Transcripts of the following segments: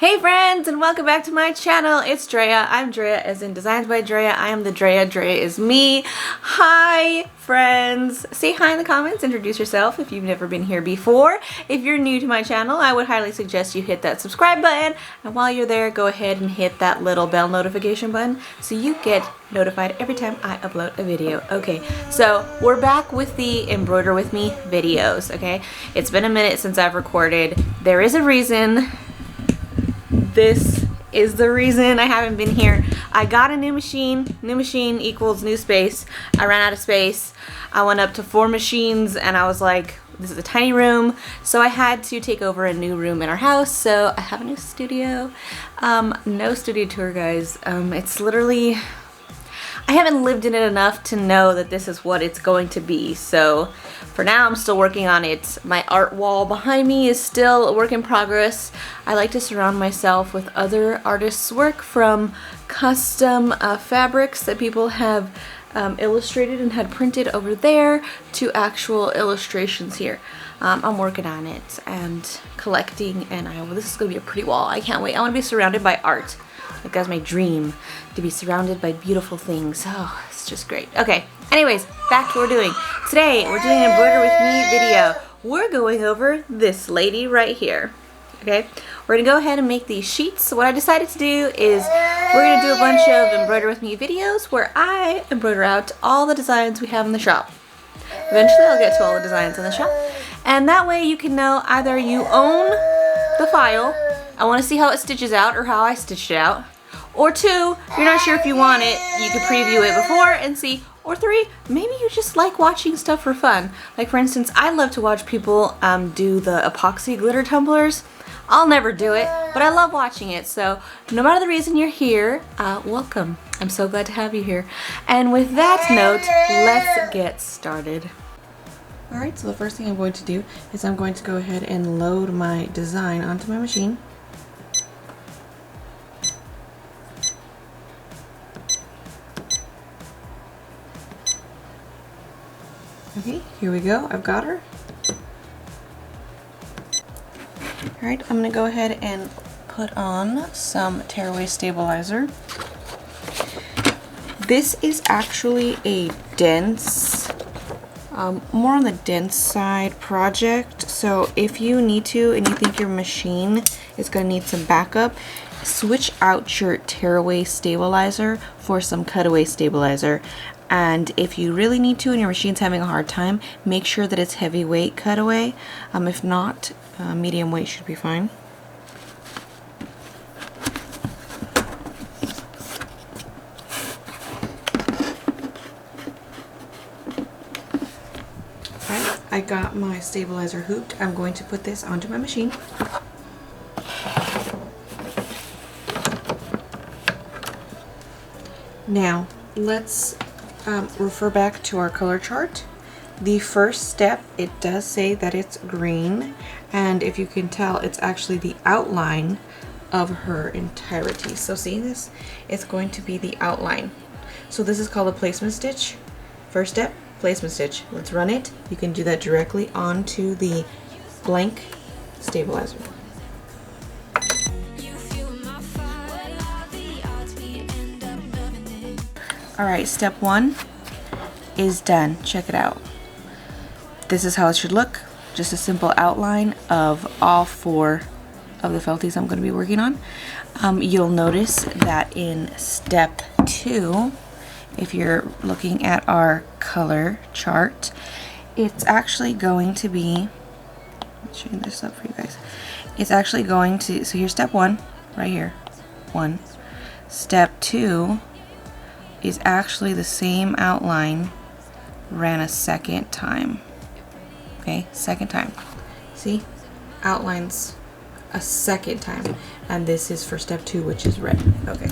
Hey friends, and welcome back to my channel. It's Drea. I'm Drea as in Designs by Drea. I am the Drea. Drea is me. Hi friends. Say hi in the comments. Introduce yourself if you've never been here before. If you're new to my channel, I would highly suggest you hit that subscribe button. And while you're there, go ahead and hit that little bell notification button so you get notified every time I upload a video. Okay, so we're back with the Embroider with Me videos, okay? It's been a minute since I've recorded. There is a reason. This is the reason I haven't been here. I got a new machine. New machine equals new space. I ran out of space. I went up to 4 machines and I was like, this is a tiny room. So I had to take over a new room in our house. So I have a new studio. No studio tour, guys. It's literally, I haven't lived in it enough to know that this is what it's going to be. So for now, I'm still working on it. My art wall behind me is still a work in progress. I like to surround myself with other artists' work, from custom fabrics that people have illustrated and had printed over there to actual illustrations here. I'm working on it and collecting, and this is going to be a pretty wall. I can't wait. I want to be surrounded by art. Like, that's my dream, to be surrounded by beautiful things. Oh, it's just great. Okay, anyways, back to what we're doing. Today, we're doing an Embroider with Me video. We're going over this lady right here. Okay, we're gonna go ahead and make these sheets. So what I decided to do is we're gonna do a bunch of Embroider with Me videos where I embroider out all the designs we have in the shop. Eventually, I'll get to all the designs in the shop. And that way you can know either you own the file, I want to see how it stitches out or how I stitched it out. Or 2, you're not sure if you want it, you can preview it before and see. Or 3, maybe you just like watching stuff for fun. Like, for instance, I love to watch people do the epoxy glitter tumblers. I'll never do it, but I love watching it. So no matter the reason you're here, welcome. I'm so glad to have you here. And with that note, let's get started. Alright, so the first thing I'm going to do is I'm going to go ahead and load my design onto my machine. Okay, here we go. I've got her. Alright, I'm going to go ahead and put on some tearaway stabilizer. This is actually a dense, more on the dense side project. So if you need to and you think your machine is going to need some backup, switch out your tearaway stabilizer for some cutaway stabilizer. And if you really need to and your machine's having a hard time, make sure that it's heavyweight cutaway. If not, medium weight should be fine. Alright, I got my stabilizer hooped. I'm going to put this onto my machine. Now, let's refer back to our color chart. The first step, it does say that it's green, and if you can tell, it's actually the outline of her entirety. So see this? It's going to be the outline. So this is called a placement stitch. First step, placement stitch. Let's run it. You can do that directly onto the blank stabilizer. Alright, step 1 is done. Check it out. This is how it should look. Just a simple outline of all 4 of the felties I'm going to be working on. You'll notice that in step 2, if you're looking at our color chart, it's actually going to be, I'm showing this up for you guys. It's actually going to, so here's step 1, right here, 1. Step 2 is actually the same outline ran a second time. Okay, second time. See? Outlines a second time. And this is for step 2, which is red. Okay.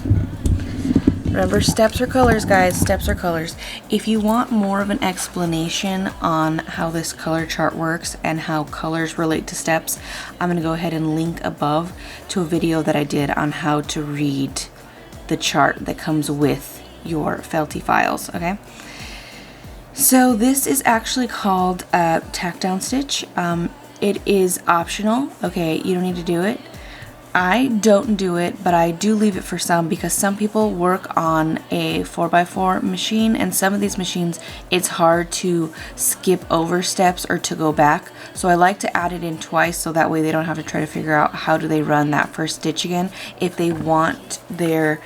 Remember, steps are colors, guys. Steps are colors. If you want more of an explanation on how this color chart works and how colors relate to steps, I'm going to go ahead and link above to a video that I did on how to read the chart that comes with your felty files. Okay, so this is actually called a tack down stitch. It is optional. Okay, you don't need to do it. I don't do it, but I do leave it for some because some people work on a 4x4 machine, and some of these machines it's hard to skip over steps or to go back. So I like to add it in twice so that way they don't have to try to figure out how do they run that first stitch again if they want their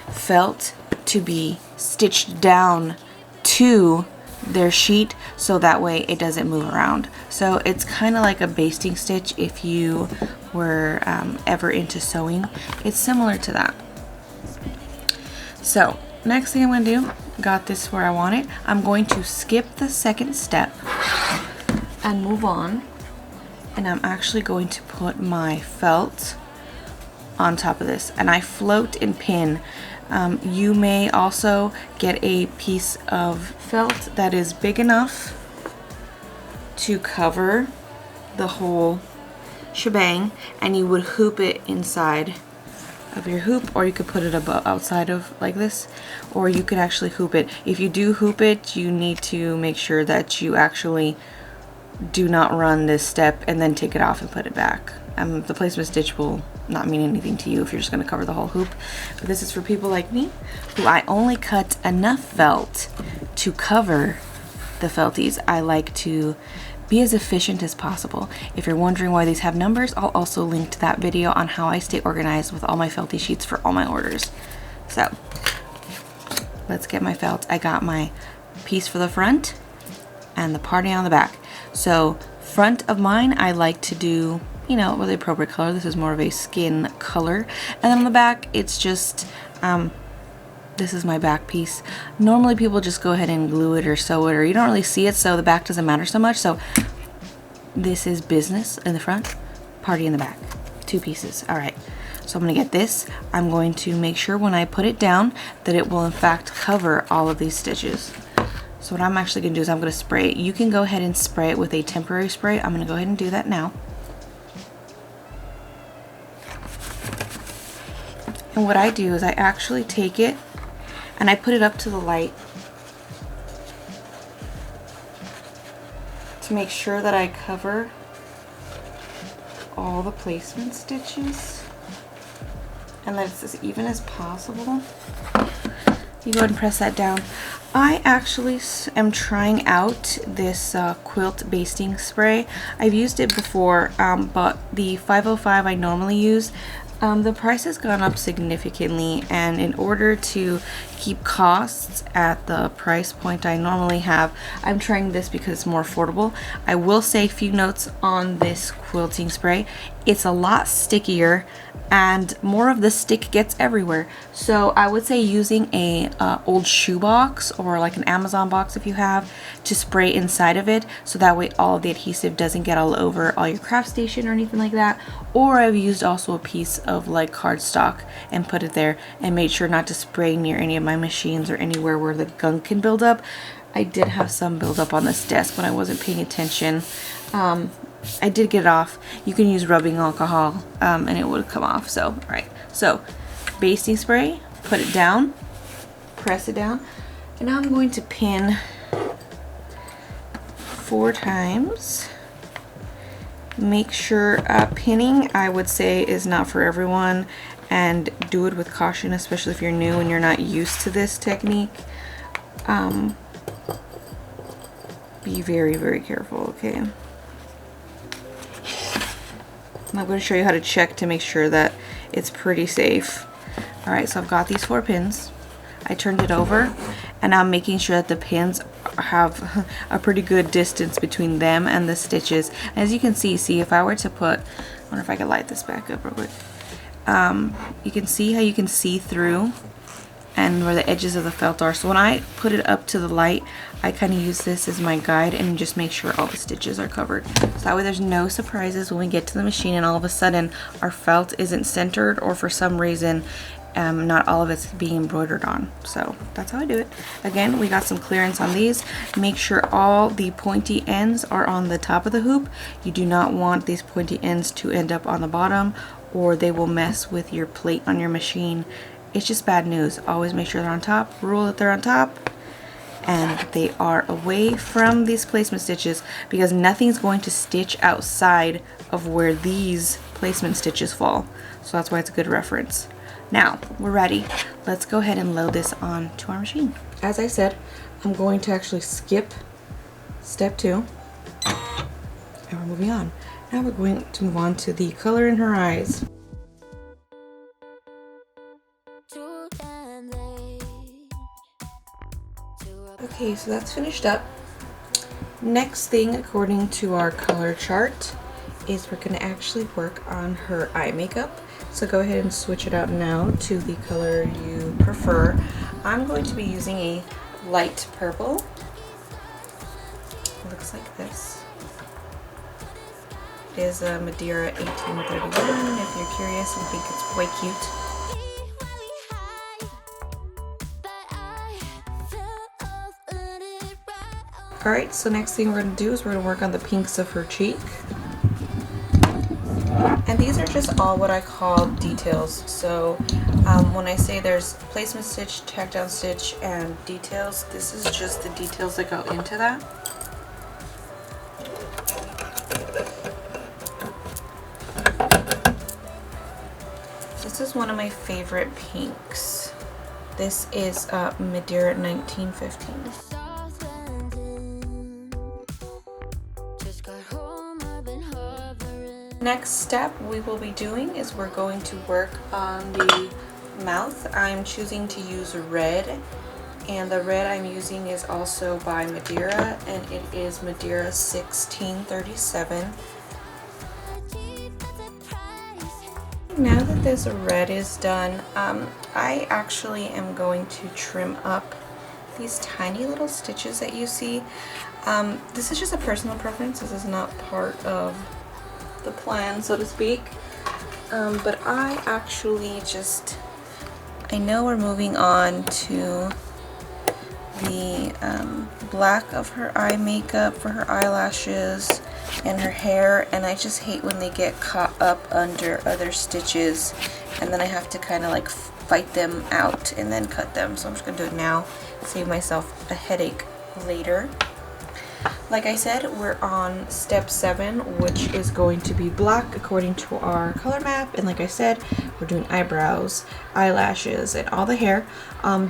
felt to be stitched down to their sheet so that way it doesn't move around. So it's kind of like a basting stitch if you were ever into sewing. It's similar to that. So next thing I'm going to do, got this where I want it, I'm going to skip the second step and move on, and I'm actually going to put my felt on top of this, and I float and pin. You may also get a piece of felt that is big enough to cover the whole shebang, and you would hoop it inside of your hoop, or you could put it outside of like this, or you could actually hoop it. If you do hoop it, you need to make sure that you actually do not run this step and then take it off and put it back. The placement stitch will not mean anything to you if you're just going to cover the whole hoop, but this is for people like me who I only cut enough felt to cover the felties. I like to be as efficient as possible. If you're wondering why these have numbers, I'll also link to that video on how I stay organized with all my felty sheets for all my orders. So let's get my felt. I got my piece for the front and the parting on the back. So front of mine I like to do, you know, with the appropriate color. This is more of a skin color. And then on the back, it's just, this is my back piece. Normally people just go ahead and glue it or sew it, or you don't really see it, so the back doesn't matter so much. So this is business in the front, party in the back. 2 pieces. All right. So I'm going to get this. I'm going to make sure when I put it down that it will in fact cover all of these stitches. So what I'm actually going to do is I'm going to spray it. You can go ahead and spray it with a temporary spray. I'm going to go ahead and do that now. And what I do is I actually take it and I put it up to the light to make sure that I cover all the placement stitches and that it's as even as possible. You go ahead and press that down. I actually am trying out this quilt basting spray. I've used it before, but the 505 I normally use, the price has gone up significantly, and in order to keep costs at the price point I normally have, I'm trying this because it's more affordable. I will say a few notes on this quilting spray. It's a lot stickier and more of the stick gets everywhere. So I would say using a old shoe box or like an Amazon box if you have, to spray inside of it so that way all of the adhesive doesn't get all over all your craft station or anything like that. Or I've used also a piece of like cardstock and put it there and made sure not to spray near any of my machines or anywhere where the gunk can build up. I did have some build up on this desk when I wasn't paying attention. I did get it off. You can use rubbing alcohol and it would come off. So, right. So, basting spray, put it down, press it down, and now I'm going to pin 4 times. Make sure pinning, I would say, is not for everyone, and do it with caution, especially if you're new and you're not used to this technique. Be very, very careful, okay? I'm going to show you how to check to make sure that it's pretty safe. Alright, so I've got these 4 pins. I turned it over, and I'm making sure that the pins have a pretty good distance between them and the stitches. As you can see if I were to put, I wonder if I could light this back up real quick. You can see how you can see through and where the edges of the felt are. So when I put it up to the light, I kind of use this as my guide and just make sure all the stitches are covered. So that way there's no surprises when we get to the machine and all of a sudden our felt isn't centered, or for some reason not all of it's being embroidered on. So that's how I do it. Again, we got some clearance on these. Make sure all the pointy ends are on the top of the hoop. You do not want these pointy ends to end up on the bottom, or they will mess with your plate on your machine. It's just bad news. Always make sure they're on top. Rule that they're on top and they are away from these placement stitches, because nothing's going to stitch outside of where these placement stitches fall. So that's why it's a good reference. Now, we're ready. Let's go ahead and load this onto our machine. As I said, I'm going to actually skip step 2. And we're moving on. Now we're going to move on to the color in her eyes. Okay, so that's finished up. Next thing, according to our color chart, is we're gonna actually work on her eye makeup. So go ahead and switch it out now to the color you prefer. I'm going to be using a light purple. It looks like this. It is a Madeira 1831, if you're curious and think it's quite cute. Alright, so next thing we're going to do is we're going to work on the pinks of her cheek. And these are just all what I call details. So when I say there's placement stitch, tack down stitch, and details, this is just the details that go into that. This is one of my favorite pinks. This is Madeira 1915. Next step we will be doing is we're going to work on the mouth. I'm choosing to use red, and the red I'm using is also by Madeira, and it is Madeira 1637. Now that this red is done, I actually am going to trim up these tiny little stitches that you see. This is just a personal preference. This is not part of the plan, so to speak, but I actually just, I know we're moving on to the black of her eye makeup for her eyelashes and her hair, and I just hate when they get caught up under other stitches and then I have to kind of like fight them out and then cut them. So I'm just gonna do it now, save myself a headache later. Like I said, we're on step 7, which is going to be black according to our color map. And like I said, we're doing eyebrows, eyelashes, and all the hair.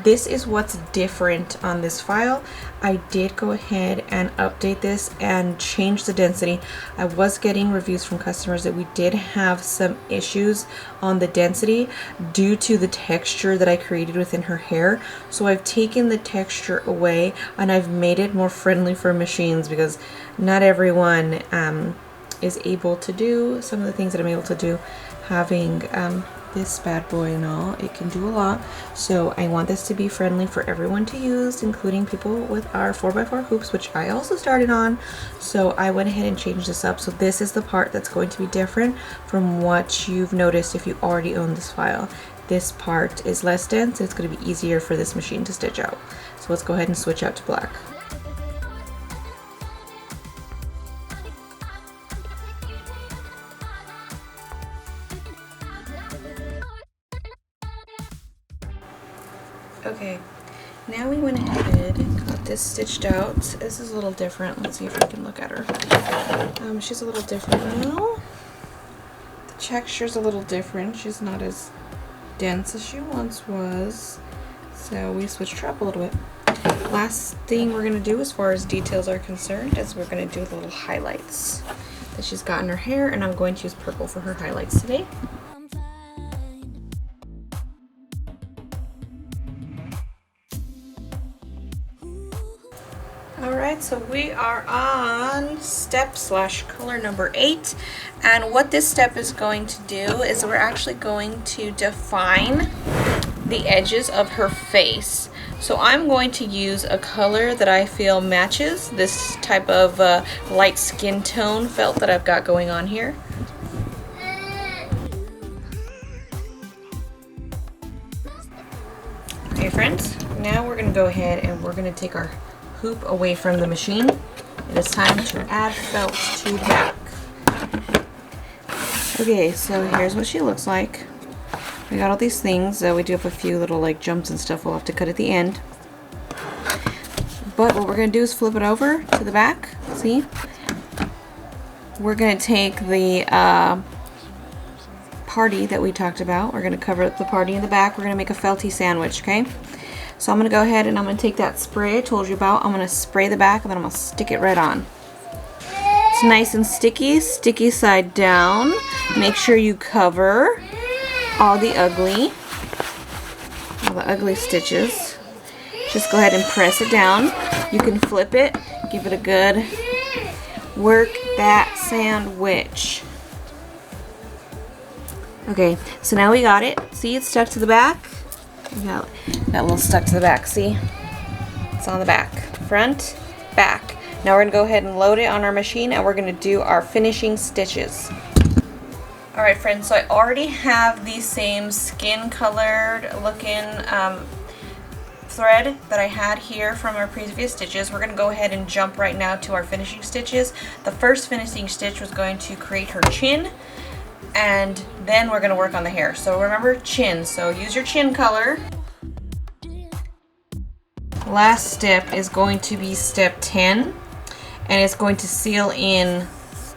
This is what's different on this file. I did go ahead and update this and change the density. I was getting reviews from customers that we did have some issues on the density due to the texture that I created within her hair. So I've taken the texture away and I've made it more friendly for machines, because not everyone is able to do some of the things that I'm able to do. Having this bad boy and all, it can do a lot. So I want this to be friendly for everyone to use, including people with our 4x4 hoops, which I also started on. So I went ahead and changed this up. So this is the part that's going to be different from what you've noticed if you already own this file. This part is less dense. It's going to be easier for this machine to stitch out. So let's go ahead and switch out to black. Okay, now we went ahead and got this stitched out. This is a little different. Let's see if we can look at her. She's a little different now. The texture's a little different. She's not as dense as she once was. So we switched her up a little bit. Last thing we're going to do as far as details are concerned is we're going to do the little highlights that she's got in her hair, and I'm going to use purple for her highlights today. Alright, so we are on step/color number 8, and what this step is going to do is we're actually going to define the edges of her face. So I'm going to use a color that I feel matches this type of light skin tone felt that I've got going on here. Okay friends, now we're going to go ahead and we're going to take our hoop away from the machine. It is time to add felt to the back. Okay, so here's what she looks like. We got all these things. We do have a few little like jumps and stuff we'll have to cut at the end. But what we're going to do is flip it over to the back. See? We're going to take the party that we talked about. We're going to cover up the party in the back. We're going to make a felty sandwich, okay? So I'm going to go ahead and I'm going to take that spray I told you about. I'm going to spray the back and then I'm going to stick it right on. It's nice and sticky, sticky side down. Make sure you cover all the ugly stitches. Just go ahead and press it down. You can flip it, give it a good work that sandwich. Okay, so now we got it. See, it's stuck to the back. Got a little stuck to the back, see? It's on the back. Front, back. Now we're going to go ahead and load it on our machine and we're going to do our finishing stitches. Alright friends, so I already have the same skin colored looking thread that I had here from our previous stitches. We're going to go ahead and jump right now to our finishing stitches. The first finishing stitch was going to create her chin, and then we're going to work on the hair. So remember, chin, so use your chin color. Last step is going to be step 10, and it's going to seal in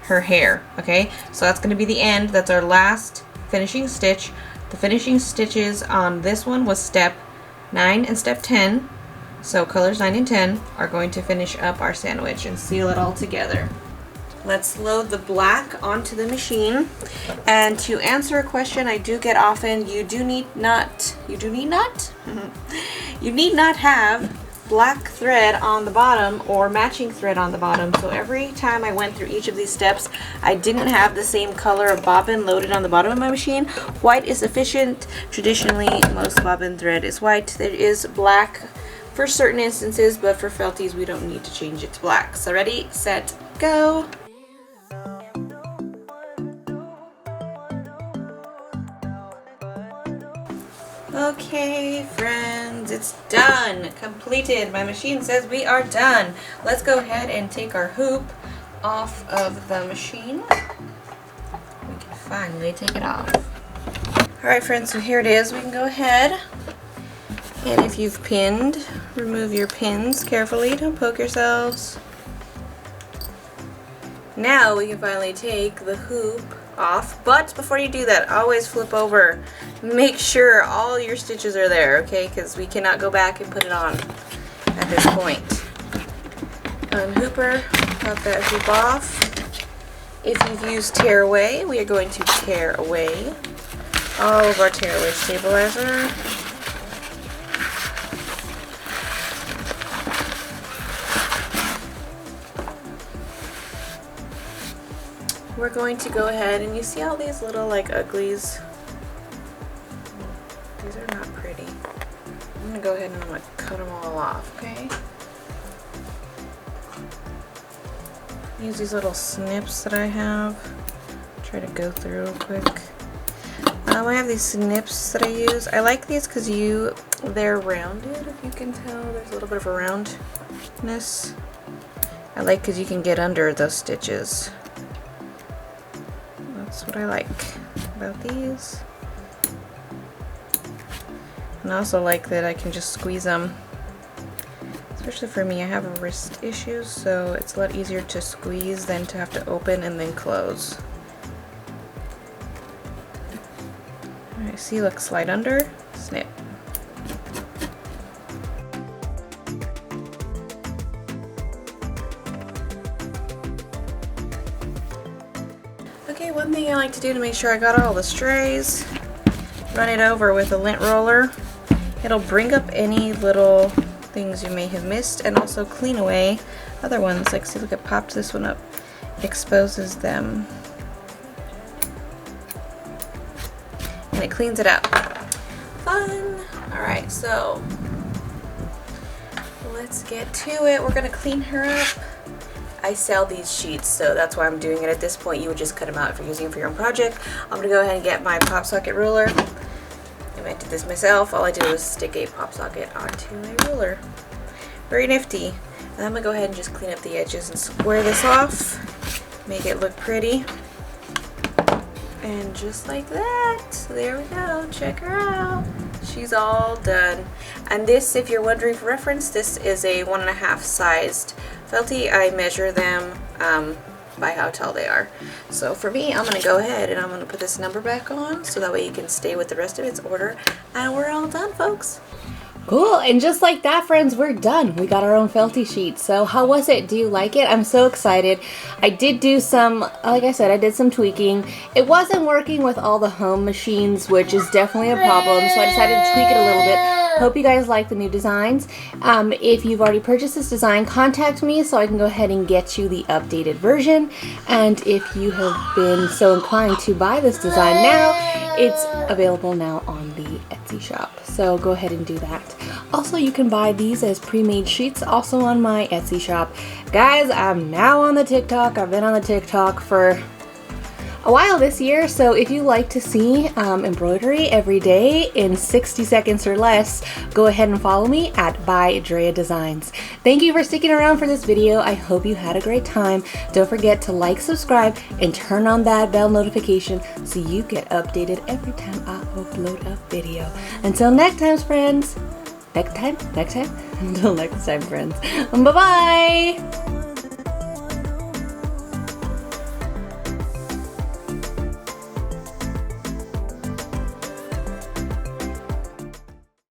her hair. Okay, so that's going to be the end. That's our last finishing stitch. The finishing stitches on this one was step 9 and step 10, so colors 9 and 10 are going to finish up our sandwich and seal it all together. Let's load the black onto the machine. And to answer a question I do get often, you need not have black thread on the bottom or matching thread on the bottom. So every time I went through each of these steps, I didn't have the same color of bobbin loaded on the bottom of my machine. White is sufficient. Traditionally, most bobbin thread is white. There is black for certain instances, but for felties, we don't need to change it to black. So ready, set, go. Okay friends, it's done, completed. My machine says we are done. Let's go ahead and take our hoop off of the machine. We can finally take it off. Alright friends, so here it is. We can go ahead, and if you've pinned, remove your pins carefully, don't poke yourselves. Now we can finally take the hoop off, but before you do that, always flip over. Make sure all your stitches are there, okay, because we cannot go back and put it on at this point. Unhooper, pop that hoop off. If you've used tear away, we are going to tear away all of our tear away stabilizer. We're going to go ahead, and you see all these little like uglies? These are not pretty. I'm going to go ahead and I'm going to cut them all off, okay? Use these little snips that I have. Try to go through real quick. I have these snips that I use. I like these because they're rounded, if you can tell. There's a little bit of a roundness. I like because you can get under those stitches. That's what I like about these. And I also like that I can just squeeze them. Especially for me, I have wrist issues, so it's a lot easier to squeeze than to have to open and then close. Alright, see, look, slide under, snip. Okay, one thing I like to do to make sure I got all the strays, run it over with a lint roller. It'll bring up any little things you may have missed and also clean away other ones. Like, see, look, it popped this one up, exposes them, and it cleans it up. Fun! Alright, so let's get to it. We're gonna clean her up. I sell these sheets, so that's why I'm doing it at this point. You would just cut them out if you're using them for your own project. I'm going to go ahead and get my pop socket ruler. If I did this myself, all I did was stick a pop socket onto a ruler. Very nifty. And I'm going to go ahead and just clean up the edges and square this off. Make it look pretty. And just like that, there we go. Check her out. She's all done. And this, if you're wondering for reference, this is a 1.5 sized felty. I measure them by how tall they are. So for me, I'm gonna go ahead and I'm gonna put this number back on so that way you can stay with the rest of its order, and we're all done, folks. Cool, and just like that, friends, we're done. We got our own felty sheet. So how was it? Do you like it? I'm so excited. I did do some, like I said, I did some tweaking. It wasn't working with all the home machines, which is definitely a problem, so I decided to tweak it a little bit. Hope you guys like the new designs. If you've already purchased this design, contact me so I can go ahead and get you the updated version. And if you have been so inclined to buy this design now, it's available now on the Etsy shop. So go ahead and do that. Also, you can buy these as pre-made sheets also on my Etsy shop. Guys, I'm now on the TikTok. I've been on the TikTok for a while this year, so if you like to see embroidery every day in 60 seconds or less, go ahead and follow me at by Drea Designs. Thank you for sticking around for this video. I hope you had a great time. Don't forget to like, subscribe, and turn on that bell notification so you get updated every time I upload a video. Until next time, friends. Until next time, friends. Bye-bye.